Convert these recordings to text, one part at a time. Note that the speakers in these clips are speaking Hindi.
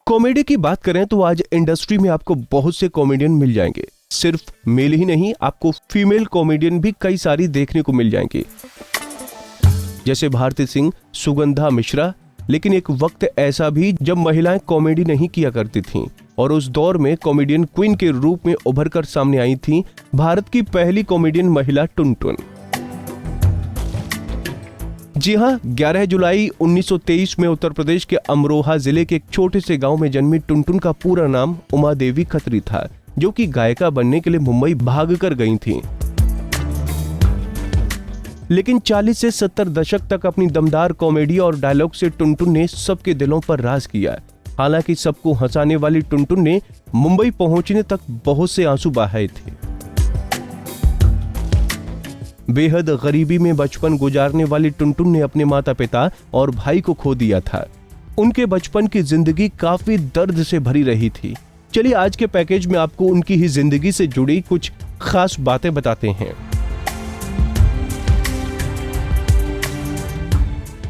कॉमेडी की बात करें तो आज इंडस्ट्री में आपको बहुत से कॉमेडियन मिल जाएंगे। सिर्फ मेल ही नहीं, आपको फीमेल कॉमेडियन भी कई सारी देखने को मिल जाएंगी, जैसे भारती सिंह, सुगंधा मिश्रा। लेकिन एक वक्त ऐसा भी जब महिलाएं कॉमेडी नहीं किया करती थीं और उस दौर में कॉमेडियन क्वीन के रूप में उभर कर सामने आई थी भारत की पहली कॉमेडियन महिला टुनटुन। जी हाँ, 11 जुलाई 1923 में उत्तर प्रदेश के अमरोहा जिले के एक छोटे से गांव में जन्मी टुनटुन का पूरा नाम उमा देवी खत्री था, जो कि गायिका बनने के लिए मुंबई भाग कर गई थीं। लेकिन 40 से 70 दशक तक अपनी दमदार कॉमेडी और डायलॉग से टुनटुन ने सबके दिलों पर राज किया। हालांकि सबको हंसाने वाली टुनटुन ने मुंबई पहुंचने तक बहुत से आंसू बहाए थे। बेहद गरीबी में बचपन गुजारने वाली टुनटुन ने अपने माता पिता और भाई को खो दिया था। उनके बचपन की जिंदगी काफी दर्द से भरी रही थी। चलिए आज के पैकेज में आपको उनकी ही जिंदगी से जुड़ी कुछ खास बातें बताते हैं।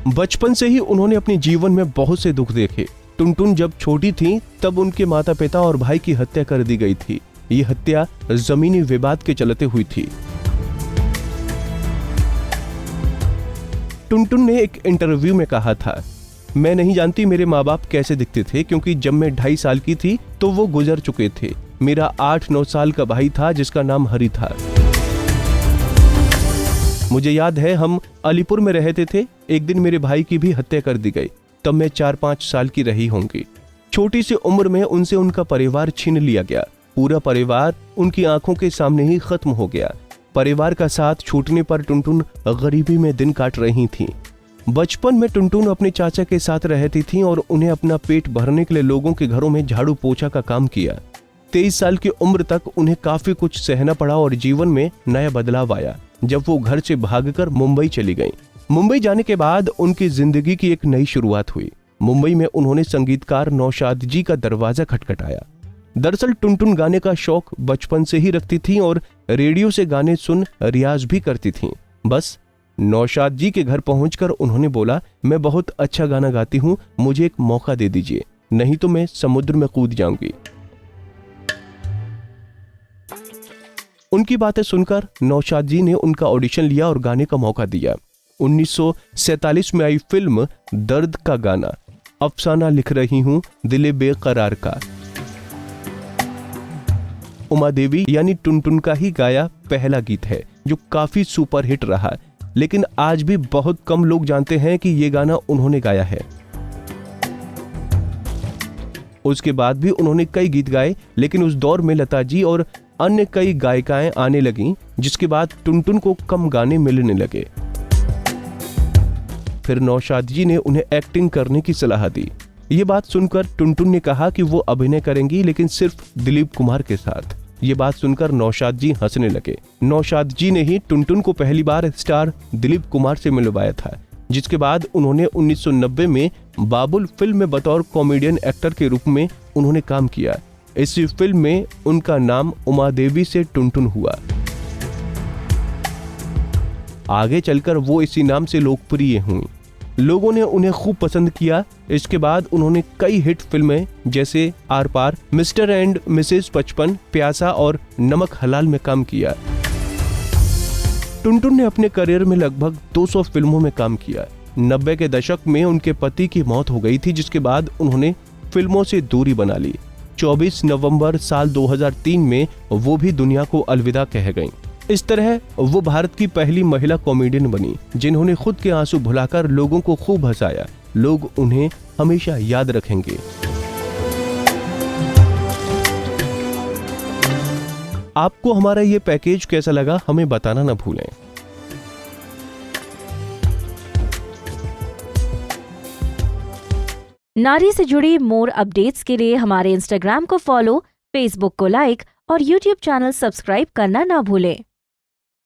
बचपन से ही उन्होंने अपने जीवन में बहुत से दुख देखे। टुनटुन जब छोटी थी तब उनके माता पिता और भाई की हत्या कर दी गई थी। ये हत्या जमीनी विवाद के चलते हुई थी। टुनटुन ने एक इंटरव्यू में कहा था, मैं नहीं जानती मेरे माँ बाप कैसे दिखते थे, क्योंकि जब मैं 2.5 साल की थी तो वो गुजर चुके थे। मेरा 8-9 साल का भाई था जिसका नाम हरि था। मुझे याद है हम अलीपुर में रहते थे। एक दिन मेरे भाई की भी हत्या कर दी गई। तब मैं 4-5 साल की रही होंगी। छोटी सी उम्र में उनसे उनका परिवार छीन लिया गया। पूरा परिवार उनकी आंखों के सामने ही खत्म हो गया। परिवार का साथ छूटने पर टुनटुन गरीबी में दिन काट रही थीं। बचपन में टुनटुन अपने चाचा के साथ रहती थीं और उन्हें अपना पेट भरने के लिए लोगों के घरों में झाड़ू पोछा का काम किया। 23 साल की उम्र तक उन्हें काफी कुछ सहना पड़ा और जीवन में नया बदलाव आया जब वो घर से भागकर मुंबई चली गईं। मुंबई जाने के बाद उनकी जिंदगी की एक नई शुरुआत हुई। मुंबई में उन्होंने संगीतकार नौशाद जी का दरवाजा खटखटाया। दरअसल टुनटुन गाने का शौक बचपन से ही रखती थीं और रेडियो से गाने सुन रियाज भी करती थीं। बस नौशाद जी के घर पहुंचकर उन्होंने बोला, मैं बहुत अच्छा गाना गाती हूं, मुझे एक मौका दे दीजिए, नहीं तो मैं समुद्र में कूद जाऊंगी। उनकी बातें सुनकर नौशाद जी ने उनका ऑडिशन लिया और गाने का मौका दिया। 1947 में आई फिल्म दर्द का गाना अफसाना लिख रही हूं दिले बेकरार का उमा देवी यानी टुनटुन का ही गाया पहला गीत है, जो काफी सुपरहिट रहा। लेकिन आज भी बहुत कम लोग जानते हैं कि ये गाना उन्होंने गाया है। उसके बाद भी उन्होंने कई गीत गाए, लेकिन उस दौर में लता जी और अन्य कई गायिकाएं आने लगीं, जिसके बाद टुनटुन को कम गाने मिलने लगे। फिर नौशाद जी ने उन्हें एक्टिंग करने की सलाह दी। ये बात सुनकर टुनटुन ने कहा कि वो अभिनय करेंगी, लेकिन सिर्फ दिलीप कुमार के साथ। ये बात सुनकर नौशाद जी हंसने लगे। नौशाद जी ने ही टुनटुन को पहली बार स्टार दिलीप कुमार से मिलवाया था, जिसके बाद उन्होंने 1990 में बाबुल फिल्म में बतौर कॉमेडियन एक्टर के रूप में उन्होंने काम किया। इस फिल्म में उनका नाम उमा देवी से टुनटुन हुआ। आगे चलकर वो इसी नाम से लोकप्रिय हुई। लोगों ने उन्हें खूब पसंद किया। इसके बाद उन्होंने कई हिट फिल्में जैसे Aar Paar, Mr and Mrs 55, Pyaasa और नमक हलाल में काम किया। टुनटुन ने अपने करियर में लगभग 200 फिल्मों में काम किया। 90 के दशक में उनके पति की मौत हो गई थी, जिसके बाद उन्होंने फिल्मों से दूरी बना ली। 24 नवंबर साल 2003 में वो भी दुनिया को अलविदा कह गईं। इस तरह वो भारत की पहली महिला कॉमेडियन बनी, जिन्होंने खुद के आंसू भुलाकर लोगों को खूब हंसाया। लोग उन्हें हमेशा याद रखेंगे। आपको हमारा ये पैकेज कैसा लगा, हमें बताना ना भूलें। नारी से जुड़ी मोर अपडेट्स के लिए हमारे इंस्टाग्राम को फॉलो, फेसबुक को लाइक और यूट्यूब चैनल सब्सक्राइब करना ना भूलें।